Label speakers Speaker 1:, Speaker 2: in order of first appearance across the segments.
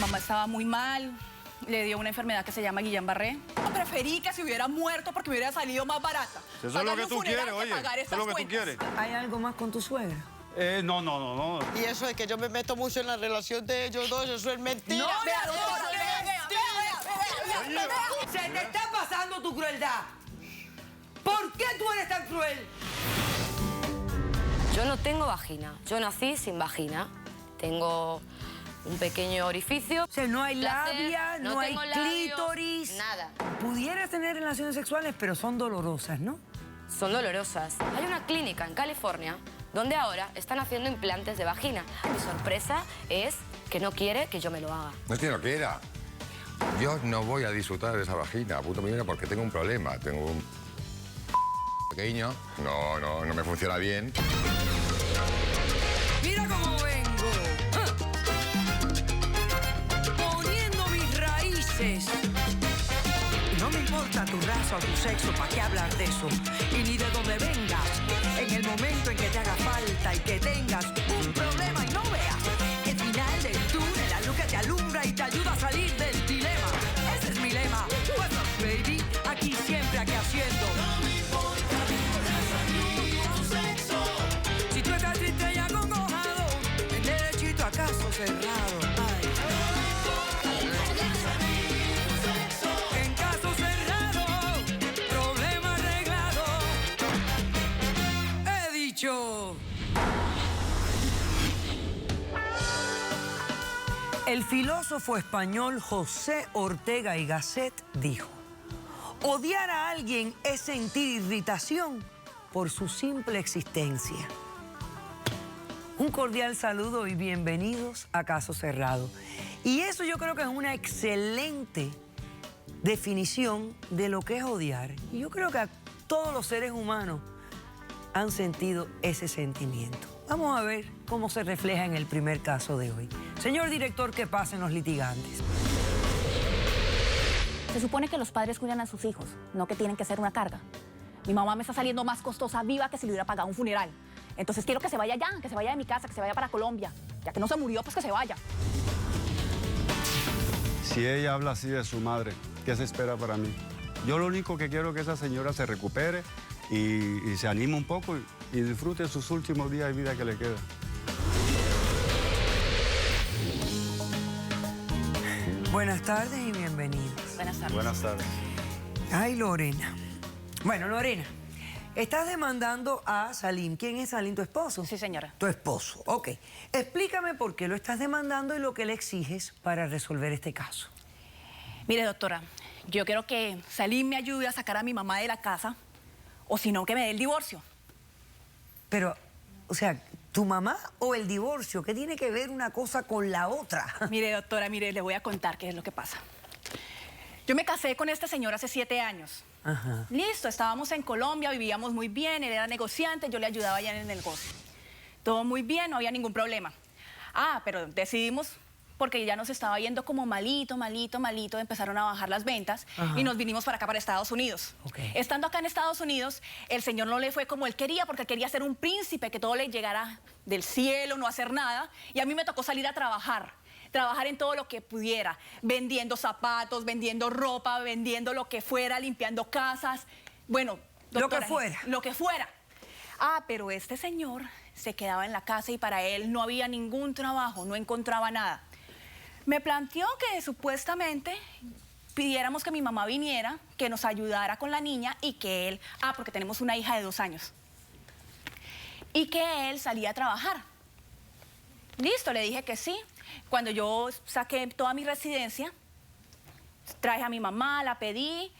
Speaker 1: mamá estaba muy mal, le dio una enfermedad que se llama Guillain-Barré. Preferí que se hubiera muerto porque me hubiera salido más barata.
Speaker 2: Eso es lo que tú quieres, oye. Eso es lo que tú quieres.
Speaker 3: ¿Hay algo más con tu suegra?
Speaker 2: No.
Speaker 4: Y eso es que yo me meto mucho en la relación de ellos dos, eso es mentira.
Speaker 3: No,
Speaker 1: Vea, doctora, vea.
Speaker 3: Se te está pasando tu crueldad. ¿Por qué tú eres tan cruel?
Speaker 5: Yo no tengo vagina. Yo nací sin vagina. Tengo un pequeño orificio.
Speaker 3: O sea, no hay
Speaker 5: placer,
Speaker 3: labia, no hay
Speaker 5: tengo labios,
Speaker 3: clítoris.
Speaker 5: Nada.
Speaker 3: Pudieras tener relaciones sexuales, pero son dolorosas, ¿no?
Speaker 5: Son dolorosas. Hay una clínica en California donde ahora están haciendo implantes de vagina. Mi sorpresa es que no quiere que yo me lo haga.
Speaker 6: No es que no quiera. Yo no voy a disfrutar de esa vagina, puto mío, porque tengo un problema. Tengo un pequeño, no me funciona bien.
Speaker 3: Mira cómo vengo. Poniendo mis raíces. Y no me importa tu raza o tu sexo, ¿para qué hablar de eso? Y ni de dónde vengas. En el momento en que te haga falta y que tengas un problema y no veas el final del túnel, la luz que te alumbra y te ayuda a salir del dilema. Ese es mi lema. What's up, baby? Aquí siempre, aquí haciendo. No me importa tu sexo. Si tú estás triste y acongojado, el derechito a caso cerrado. Ay. En caso cerrado, problema arreglado. He dicho. El filósofo español José Ortega y Gasset dijo: odiar a alguien es sentir irritación por su simple existencia. Un cordial saludo y bienvenidos a Caso Cerrado. Y eso yo creo que es una excelente definición de lo que es odiar. Y yo creo que a todos los seres humanos han sentido ese sentimiento. Vamos a ver cómo se refleja en el primer caso de hoy. Señor director, ¿qué pasen los litigantes?
Speaker 1: Se supone que los padres cuidan a sus hijos, no que tienen que ser una carga. Mi mamá me está saliendo más costosa viva que si le hubiera pagado un funeral. Entonces quiero que se vaya ya, que se vaya de mi casa, que se vaya para Colombia. Ya que no se murió, pues que se vaya.
Speaker 2: Si ella habla así de su madre, ¿qué se espera para mí? Yo lo único que quiero es que esa señora se recupere y se anime un poco y disfrute sus últimos días de vida que le queda.
Speaker 3: Buenas tardes y bienvenidos.
Speaker 1: Buenas tardes.
Speaker 2: Buenas tardes.
Speaker 3: Ay, Lorena. Bueno, Lorena, estás demandando a Salim. ¿Quién es Salim, tu esposo?
Speaker 1: Sí, señora.
Speaker 3: Tu esposo, ok. Explícame por qué lo estás demandando y lo que le exiges para resolver este caso.
Speaker 1: Mire, doctora, yo quiero que Salim me ayude a sacar a mi mamá de la casa, o si no, que me dé el divorcio.
Speaker 3: Pero, o sea, ¿tu mamá o el divorcio? ¿Qué tiene que ver una cosa con la otra?
Speaker 1: Mire, doctora, mire, le voy a contar qué es lo que pasa. Yo me casé con este señor hace 7 años.
Speaker 3: Ajá.
Speaker 1: Listo, estábamos en Colombia, vivíamos muy bien, él era negociante, yo le ayudaba allá en el negocio. Todo muy bien, no había ningún problema. Ah, pero decidimos, porque ya nos estaba yendo como malito, empezaron a bajar las ventas.
Speaker 3: Ajá.
Speaker 1: Y nos vinimos para acá, para Estados Unidos.
Speaker 3: Ok.
Speaker 1: Estando acá en Estados Unidos, el señor no le fue como él quería, porque él quería ser un príncipe, que todo le llegara del cielo, no hacer nada. Y a mí me tocó salir a trabajar en todo lo que pudiera, vendiendo zapatos, vendiendo ropa, vendiendo lo que fuera, limpiando casas. Bueno, doctora,
Speaker 3: Lo que fuera.
Speaker 1: Lo que fuera. Ah, pero este señor se quedaba en la casa y para él no había ningún trabajo, no encontraba nada. Me planteó que supuestamente pidiéramos que mi mamá viniera, que nos ayudara con la niña y que él, porque tenemos una hija de 2 años, y que él salía a trabajar. Listo, le dije que sí. Cuando yo saqué toda mi residencia, traje a mi mamá, la pedí,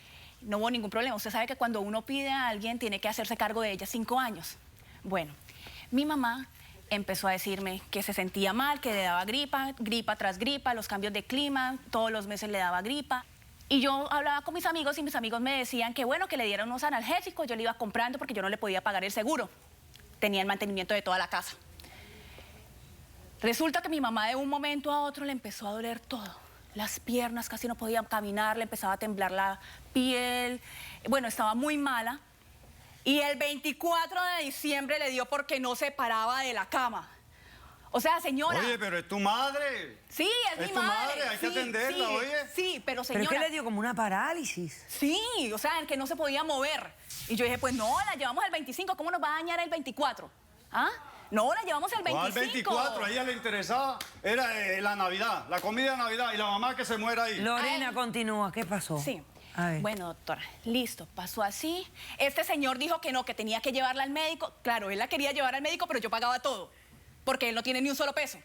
Speaker 1: no hubo ningún problema. Usted sabe que cuando uno pide a alguien tiene que hacerse cargo de ella 5 años. Bueno, mi mamá empezó a decirme que se sentía mal, que le daba gripa, gripa tras gripa, los cambios de clima, todos los meses le daba gripa. Y yo hablaba con mis amigos y mis amigos me decían que bueno, que le dieran unos analgésicos, yo le iba comprando porque yo no le podía pagar el seguro. Tenía el mantenimiento de toda la casa. Resulta que mi mamá de un momento a otro le empezó a doler todo. Las piernas casi no podía caminar, le empezaba a temblar la piel. Bueno, estaba muy mala. Y el 24 de diciembre le dio porque no se paraba de la cama. O sea, señora...
Speaker 2: Oye, pero es tu madre.
Speaker 1: Sí, es mi
Speaker 2: tu madre, hay que atenderla, oye.
Speaker 1: Sí, pero
Speaker 3: Pero
Speaker 1: señora...
Speaker 3: es que le dio como una parálisis.
Speaker 1: Sí, o sea, el que no se podía mover. Y yo dije, pues no, la llevamos el 25, ¿cómo nos va a dañar el 24? ¿Ah? No, la llevamos el 25.
Speaker 2: ¿Cuál 24? A ella le interesaba, era la Navidad, la comida de Navidad y la mamá que se muera ahí.
Speaker 3: Lorena, continúa. ¿Qué pasó?
Speaker 1: Sí.
Speaker 3: A ver.
Speaker 1: Bueno, doctora, listo, pasó así. Este señor dijo que no, que tenía que llevarla al médico. Claro, él la quería llevar al médico, pero yo pagaba todo, porque él no tiene ni un solo peso.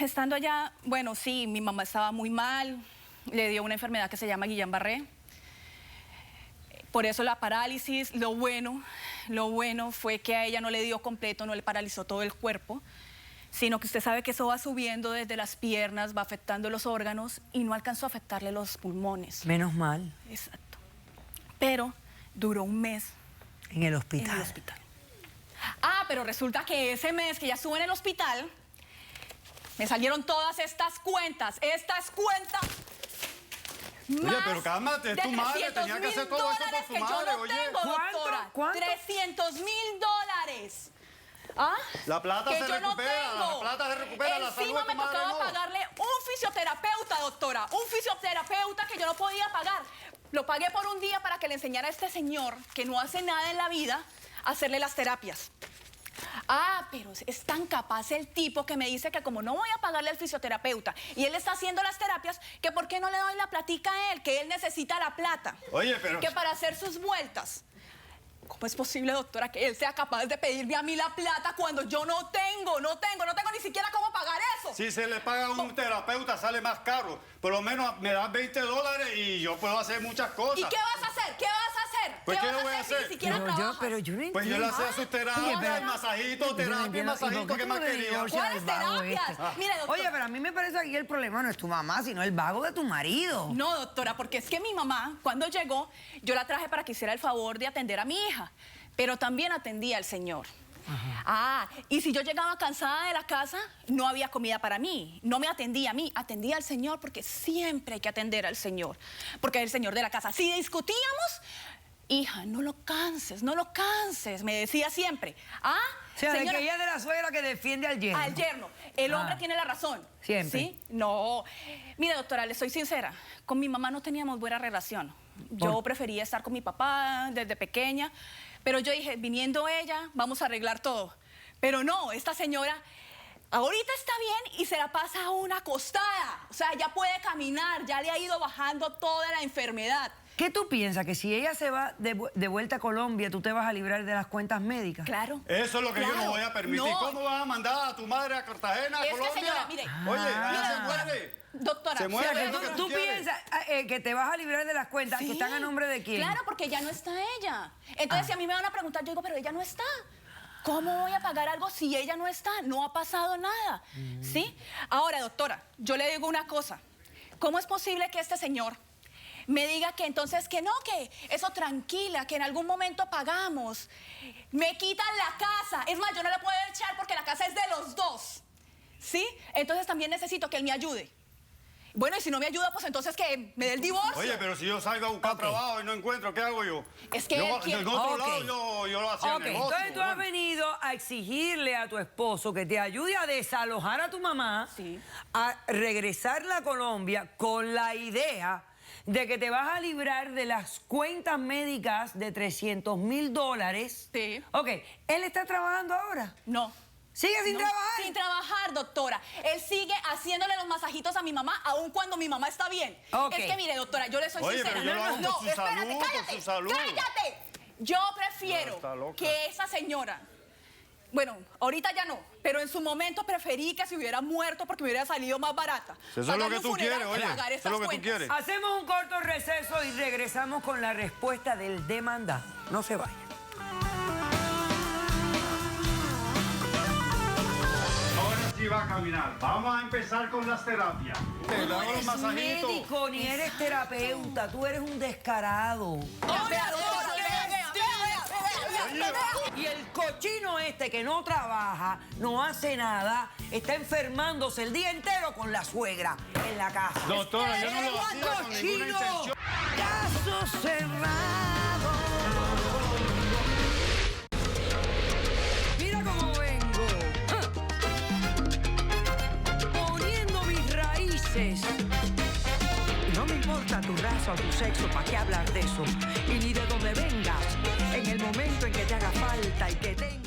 Speaker 1: Estando allá, bueno, sí, mi mamá estaba muy mal, le dio una enfermedad que se llama Guillain-Barré. Por eso la parálisis, lo bueno fue que a ella no le dio completo, no le paralizó todo el cuerpo, sino que usted sabe que eso va subiendo desde las piernas, va afectando los órganos y no alcanzó a afectarle los pulmones.
Speaker 3: Menos mal.
Speaker 1: Exacto. Pero duró un mes
Speaker 3: En el hospital.
Speaker 1: en el hospital. Ah, pero resulta que ese mes que ya estuve en el hospital, me salieron todas estas cuentas.
Speaker 2: Oye, pero cálmate, es tu madre, tenía que hacer todo eso por tu madre, oye.
Speaker 1: Doctora.
Speaker 3: ¿Cuánto?
Speaker 1: $300,000. ¿Ah?
Speaker 2: La plata
Speaker 1: Que
Speaker 2: se
Speaker 1: yo no
Speaker 2: recupera,
Speaker 1: tengo.
Speaker 2: la plata se recupera, la salud
Speaker 1: Encima
Speaker 2: de tu
Speaker 1: me
Speaker 2: madre
Speaker 1: tocaba
Speaker 2: no.
Speaker 1: pagarle un fisioterapeuta, doctora. Un fisioterapeuta que yo no podía pagar. Lo pagué por un día para que le enseñara a este señor, que no hace nada en la vida, a hacerle las terapias. Ah, pero es tan capaz el tipo que me dice que como no voy a pagarle al fisioterapeuta y él está haciendo las terapias, que por qué no le doy la platica a él, que él necesita la plata.
Speaker 2: Oye, pero...
Speaker 1: Que para hacer sus vueltas. ¿Cómo es posible, doctora, que él sea capaz de pedirme a mí la plata cuando yo no tengo ni siquiera cómo pagar eso?
Speaker 2: Si se le paga a un terapeuta sale más caro. Por lo menos me das $20 y yo puedo hacer muchas cosas.
Speaker 1: ¿Y qué vas a hacer? ¿Qué vas a hacer?
Speaker 2: Pues, ¿qué
Speaker 1: vas
Speaker 2: le voy a
Speaker 1: si
Speaker 2: hacer?
Speaker 1: ni siquiera trabajas?
Speaker 3: Pero yo no entiendo.
Speaker 2: Pues yo le hacía sus terapias,
Speaker 3: pero-
Speaker 2: masajitos,
Speaker 3: Yo no
Speaker 2: terapias,
Speaker 3: entiendo. ¿Y por
Speaker 2: masajitos,
Speaker 3: qué
Speaker 2: ¿qué
Speaker 3: tú
Speaker 2: más
Speaker 3: no le
Speaker 2: quería?
Speaker 3: divorcias
Speaker 1: ¿Cuáles
Speaker 3: al vago
Speaker 1: terapias?
Speaker 3: este?
Speaker 1: Mire, doctor.
Speaker 3: Oye, pero a mí me parece que aquí el problema no es tu mamá, sino el vago de tu marido.
Speaker 1: No, doctora, porque es que mi mamá, cuando llegó, yo la traje para que hiciera el favor de atender a mi hija, pero también atendía al señor. Ah, y si yo llegaba cansada de la casa, no había comida para mí, no me atendía a mí, atendía al señor, porque siempre hay que atender al señor, porque es el señor de la casa. Si discutíamos, hija, no lo canses, me decía siempre. Ah,
Speaker 3: O sea, de
Speaker 1: señora,
Speaker 3: que ella es de la suegra que defiende al yerno.
Speaker 1: al yerno. El hombre
Speaker 3: Ah.
Speaker 1: tiene la razón.
Speaker 3: Siempre.
Speaker 1: ¿Sí? No. Mire, doctora, le soy sincera. Con mi mamá no teníamos buena relación. Yo prefería estar con mi papá desde pequeña. Pero yo dije, viniendo ella, vamos a arreglar todo. Pero no, esta señora ahorita está bien y se la pasa a una acostada. O sea, ya puede caminar, ya le ha ido bajando toda la enfermedad.
Speaker 3: ¿Qué tú piensas? ¿Que si ella se va de vuelta a Colombia, tú te vas a librar de las cuentas médicas?
Speaker 1: Claro.
Speaker 2: Eso es lo que yo
Speaker 1: Claro.
Speaker 2: no voy a permitir.
Speaker 1: No.
Speaker 2: ¿Cómo vas a mandar a tu madre a Cartagena, a
Speaker 1: Es que,
Speaker 2: Colombia?
Speaker 1: señora, mire.
Speaker 2: Oye, allá
Speaker 1: Mira,
Speaker 2: se
Speaker 1: doctora,
Speaker 2: muere.
Speaker 1: doctora,
Speaker 2: Se
Speaker 3: O
Speaker 2: muere.
Speaker 3: sea, que
Speaker 2: es lo que
Speaker 3: tú
Speaker 2: tú quieres.
Speaker 3: piensas que te vas a librar de las cuentas que están a nombre de quién.
Speaker 1: Claro, porque ya no está ella. Entonces, si a mí me van a preguntar, yo digo, pero ella no está. ¿Cómo voy a pagar algo si ella no está? No ha pasado nada. ¿Sí? Ahora, doctora, yo le digo una cosa. ¿Cómo es posible que este señor me diga que entonces que no, que eso tranquila, que en algún momento pagamos? Me quitan la casa. Es más, yo no le puedo echar porque la casa es de los dos. ¿Sí? Entonces también necesito que él me ayude. Bueno, y si no me ayuda, pues entonces que me dé el divorcio.
Speaker 2: Oye, pero si yo salgo a buscar
Speaker 3: Ok.
Speaker 2: trabajo y no encuentro, ¿qué hago yo?
Speaker 1: Es que
Speaker 2: yo,
Speaker 1: él quiere-
Speaker 2: en otro
Speaker 3: Ok.
Speaker 2: lado yo lo hacía
Speaker 3: Ok,
Speaker 2: negocio.
Speaker 3: entonces tú has
Speaker 2: bueno.
Speaker 3: venido a exigirle a tu esposo que te ayude a desalojar a tu mamá,
Speaker 1: Sí.
Speaker 3: a regresarla a Colombia con la idea de que te vas a librar de las cuentas médicas de $300,000.
Speaker 1: Sí.
Speaker 3: Ok, ¿él está trabajando ahora?
Speaker 1: No.
Speaker 3: ¿Sigue sin
Speaker 1: No,
Speaker 3: trabajar?
Speaker 1: Sin trabajar, doctora. Él sigue haciéndole los masajitos a mi mamá, aun cuando mi mamá está bien.
Speaker 3: Ok.
Speaker 1: Es que mire, doctora, yo le soy
Speaker 2: Oye,
Speaker 1: sincera.
Speaker 2: pero yo lo hago por su
Speaker 1: espérate,
Speaker 2: salud, por
Speaker 1: cállate,
Speaker 2: su salud.
Speaker 1: ¡Cállate! Yo prefiero
Speaker 2: No, está loca.
Speaker 1: que esa señora... Bueno, ahorita ya no, pero en su momento preferí que se hubiera muerto porque me hubiera salido más barata.
Speaker 2: Eso es lo
Speaker 1: Pagarle
Speaker 2: que
Speaker 1: un
Speaker 2: tú
Speaker 1: funeral
Speaker 2: quieres,
Speaker 1: que
Speaker 2: oye.
Speaker 1: pagar
Speaker 2: Eso es
Speaker 1: estas
Speaker 2: lo que tú
Speaker 1: cuentas.
Speaker 2: quieres.
Speaker 3: Hacemos un corto receso y regresamos con la respuesta del demandado. No se vayan.
Speaker 2: Ahora sí va a caminar. Vamos a empezar con las terapias.
Speaker 3: Tú
Speaker 2: Le
Speaker 3: no
Speaker 2: hago los
Speaker 3: eres
Speaker 2: masajitos.
Speaker 3: médico ni eres terapeuta, tú eres un descarado.
Speaker 1: Vea, doctora, vea.
Speaker 3: Y el cochino este que no trabaja, no hace nada, está enfermándose el día entero con la suegra en la casa.
Speaker 2: Doctora, yo no lo hacía con ninguna
Speaker 3: ¡Cochino!
Speaker 2: intención.
Speaker 3: ¡Caso cerrado! Mira cómo vengo. dices, no me importa tu raza o tu sexo, ¿para qué hablar de eso? Y ni de dónde vengas, en el momento en que te haga falta y que tengas...